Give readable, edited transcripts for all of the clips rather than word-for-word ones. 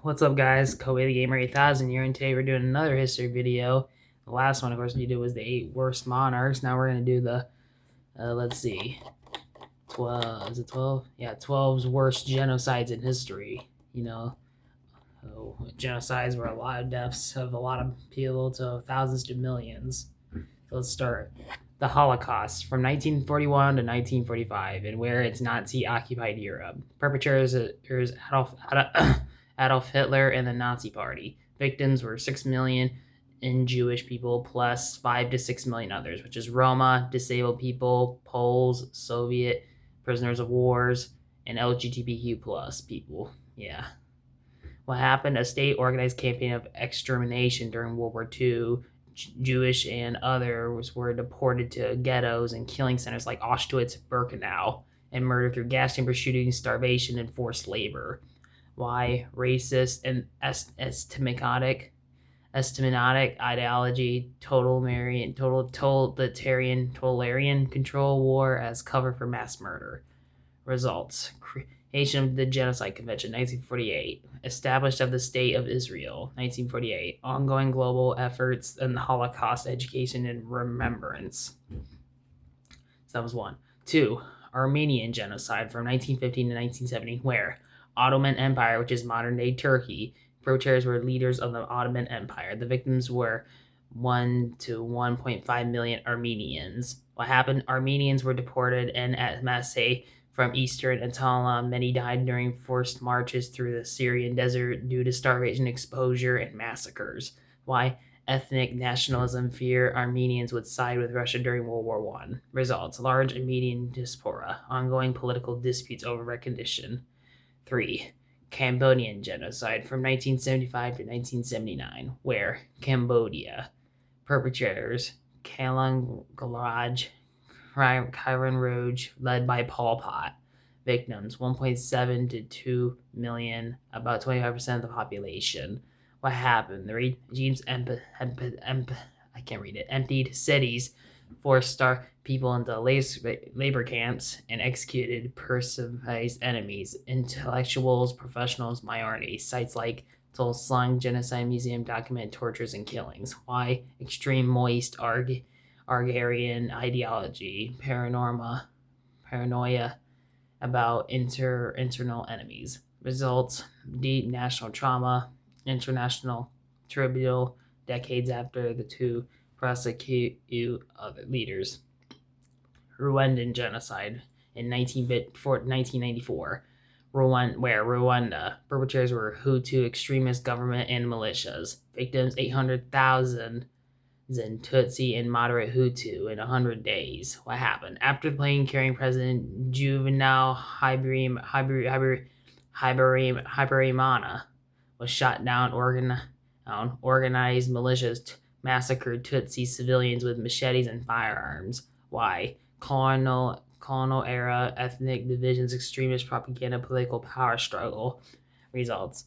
What's up, guys? Kobe the Gamer 8000 here, and today we're doing another history video. The last one, of course, we did was the 8 worst monarchs. Now we're going to do the, let's see, 12, is it 12? Yeah, 12's worst genocides in history. Genocides were a lot of deaths of a lot of people to thousands to millions. So let's start. The Holocaust from 1941 to 1945, and where it's Nazi-occupied Europe. Perpetrators Adolf Hitler and the Nazi Party. Victims were 6 million in Jewish people plus 5 to 6 million others, which is Roma, disabled people, Poles, Soviet prisoners of wars, and LGBTQ plus people. Yeah. What happened? A state-organized campaign of extermination during World War II. Jewish and others were deported to ghettos and killing centers like Auschwitz, Birkenau, and murdered through gas chamber shootings, starvation, and forced labor. Why? Racist and estimatic ideology, totalitarian control war as cover for mass murder. Results: creation of the Genocide Convention, 1948. Established of the State of Israel, 1948. Ongoing global efforts in the Holocaust education and remembrance. So that was one. Two, Armenian Genocide from 1915 to 1970, where Ottoman Empire, which is modern-day Turkey, perpetrators were leaders of the Ottoman Empire. The victims were 1 to 1.5 million Armenians. What happened? Armenians were deported en masse from eastern Anatolia. Many died during forced marches through the Syrian desert due to starvation, exposure, and massacres. Why? Ethnic nationalism, fear Armenians would side with Russia during World War I. Results: large Armenian diaspora, ongoing political disputes over recognition. 3. Cambodian Genocide from 1975 to 1979, where Cambodia. Perpetrators: Kalang Garaj, Kairon Rouge, led by Pol Pot. Victims: 1.7 to 2 million, about 25% of the population. What happened? The regimes emptied cities, forced people into labor camps, and executed perceived enemies, intellectuals, professionals, minorities. Sites like Tulsang Genocide Museum document tortures and killings. Why? Extreme moist Argarian ideology, paranoia about internal enemies. Results: deep national trauma, international tribunal, decades after the two prosecute other leaders. Rwandan genocide in 1994. Where Rwanda. Perpetrators were Hutu extremist government and militias. Victims: 800,000 Tutsi and moderate Hutu in 100 days. What happened? After the plane carrying President Juvenal Habyarimana was shot down, organized militias massacred Tutsi civilians with machetes and firearms. Why? Colonial era ethnic divisions, extremist propaganda, political power struggle. Results: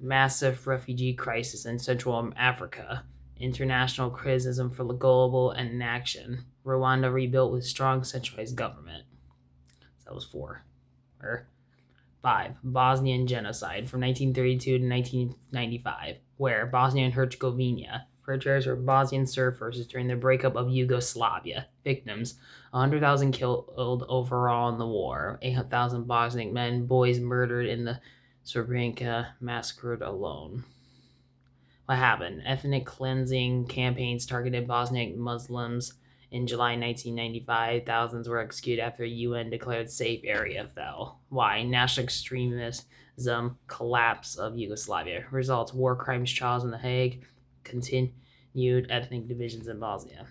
massive refugee crisis in Central Africa. International criticism for global inaction. Rwanda rebuilt with strong centralized government. So that was 4. 5. Bosnian genocide from 1932 to 1995, where Bosnia and Herzegovina. Perpetrators were Bosnian Serb forces during the breakup of Yugoslavia. Victims: 100,000 killed overall in the war, 8,000 Bosnian men, boys murdered in the Srebrenica massacre alone. What happened? Ethnic cleansing campaigns targeted Bosniak Muslims. In July 1995, thousands were executed after a UN declared safe area fell. Why? National extremism, collapse of Yugoslavia. Results: war crimes trials in The Hague, continued ethnic divisions in Bosnia.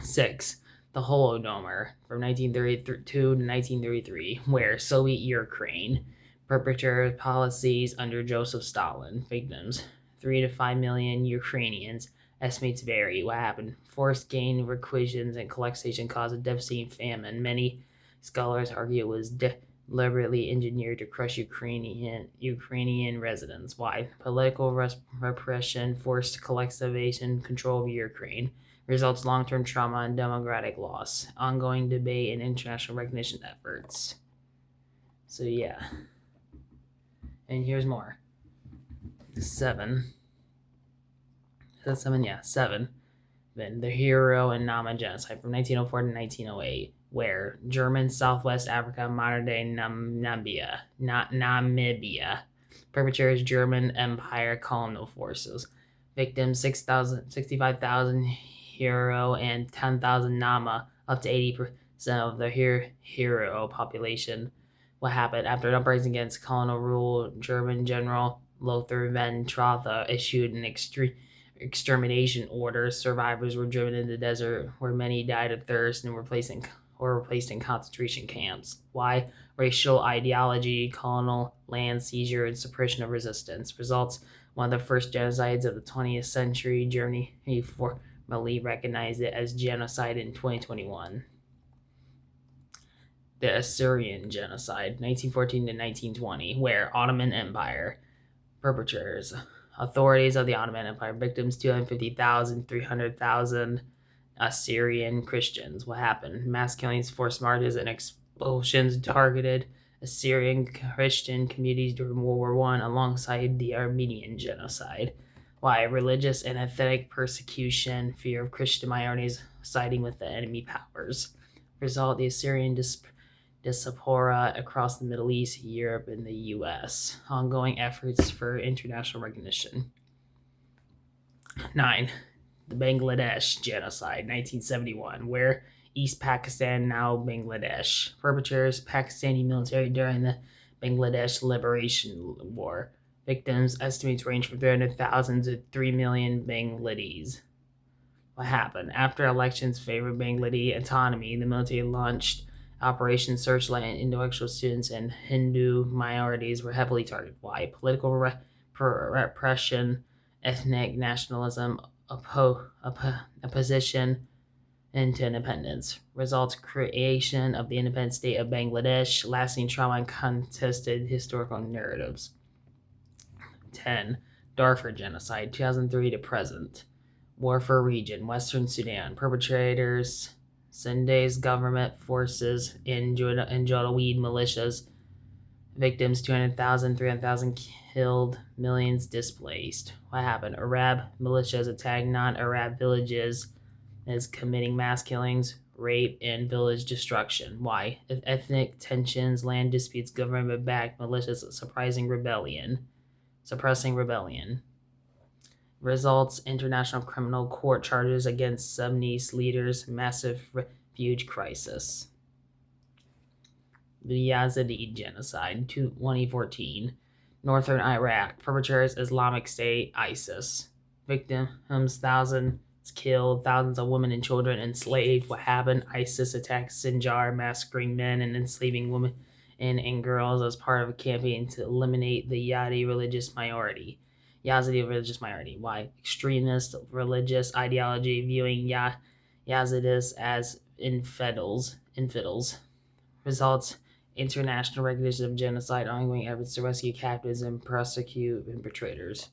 6. The Holodomor from 1932 to 1933, where Soviet Ukraine. Perpetrator policies under Joseph Stalin. Victims: 3 to 5 million Ukrainians. Estimates vary. What happened? Forced gain requisitions and collectation caused a devastating famine. Many scholars argue it was deliberately engineered to crush Ukrainian residents. Why? Political repression, forced collectivization, control of Ukraine. Results: long-term trauma and democratic loss. Ongoing debate and international recognition efforts. So yeah. And here's more. 7. Is that 7? Yeah, 7. Then the Hero and Nama genocide from 1904 to 1908, where German Southwest Africa, modern-day Namibia, perpetrators German Empire colonial forces, victims 65,000 Hero and 10,000 Nama, up to 80% of the Hero population. What happened after an uprising against colonial rule? German General Lothar von Trotha issued an extermination order. Survivors were driven into the desert, where many died of thirst and were placed in concentration camps. Why? Racial ideology, colonial land seizure, and suppression of resistance. Results: one of the first genocides of the 20th century. Germany formally recognized it as genocide in 2021. The Assyrian genocide, 1914 to 1920, where Ottoman Empire perpetrators. Authorities of the Ottoman Empire, victims 250,000, 300,000 Assyrian Christians. What happened? Mass killings, forced marches, and expulsions targeted Assyrian Christian communities during World War I, alongside the Armenian genocide. Why? Religious and ethnic persecution, fear of Christian minorities siding with the enemy powers. Result: the Assyrian diaspora across the Middle East, Europe, and the U.S. Ongoing efforts for international recognition. 9. The Bangladesh genocide, 1971, where East Pakistan, now Bangladesh. Perpetrators: Pakistani military during the Bangladesh Liberation War. Victims estimates range from 300,000 to 3 million Bangladese. What happened? After elections favored Bangladesh autonomy, the military launched Operation Searchlight, and intellectual students and Hindu minorities were heavily targeted. Why? Political repression, ethnic nationalism, opposition into independence. Results: creation of the independent state of Bangladesh, lasting trauma, and contested historical narratives. 10. Darfur genocide, 2003 to present. Warfare region, Western Sudan. Perpetrators: Sunday's government forces and Janjaweed militias. Victims: 200,000, 300,000 killed, millions displaced. What happened? Arab militias attacked non-Arab villages, is committing mass killings, rape, and village destruction. Why? Ethnic tensions, land disputes, government-backed militias suppressing rebellion. Results: International Criminal Court charges against Sudanese leaders, massive refuge crisis. The Yazidi genocide, 2014, northern Iraq. Perpetrators: Islamic State, ISIS. Victims: thousands killed, thousands of women and children enslaved. What happened? ISIS attacked Sinjar, massacring men and enslaving women and girls as part of a campaign to eliminate the Yazidi religious minority. Why? Extremist religious ideology, viewing Yazidis as infidels. Results: international recognition of genocide, ongoing efforts to rescue captives and prosecute perpetrators.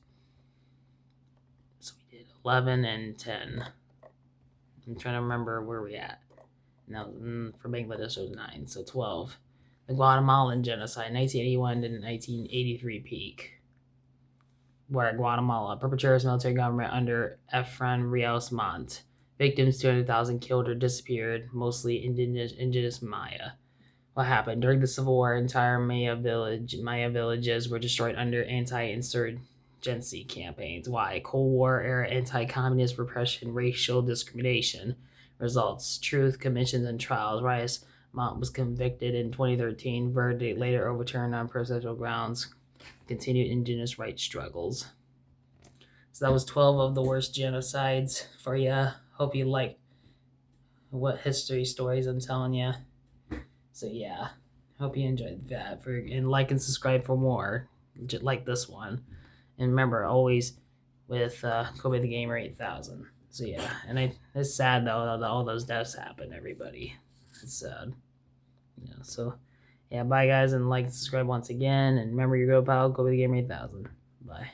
So we did 11 and 10. I'm trying to remember where we're at. Now, for Bangladesh, it was 9, so 12. The Guatemalan genocide, 1981 to 1983 peak. Where Guatemala, perpetrators: military government under Efrain Rios Montt. Victims: 200,000 killed or disappeared, mostly indigenous Maya. What happened? During the Civil War, entire Maya villages were destroyed under anti-insurgency campaigns. Why? Cold War era anti-communist repression, racial discrimination. Results: truth commissions and trials. Rios Montt was convicted in 2013. Verdict later overturned on procedural grounds. Continued indigenous rights struggles. So that was 12 of the worst genocides for you. Hope you like what history stories I'm telling you. So yeah, hope you enjoyed that. And like and subscribe for more, just like this one. And remember, always with Kobe the Gamer 8000. So yeah, and it's sad though that all those deaths happen. Everybody, it's sad. Yeah. So yeah, bye guys, and like and subscribe once again. And remember your go pal, Kobe the Gamer 8000. Bye.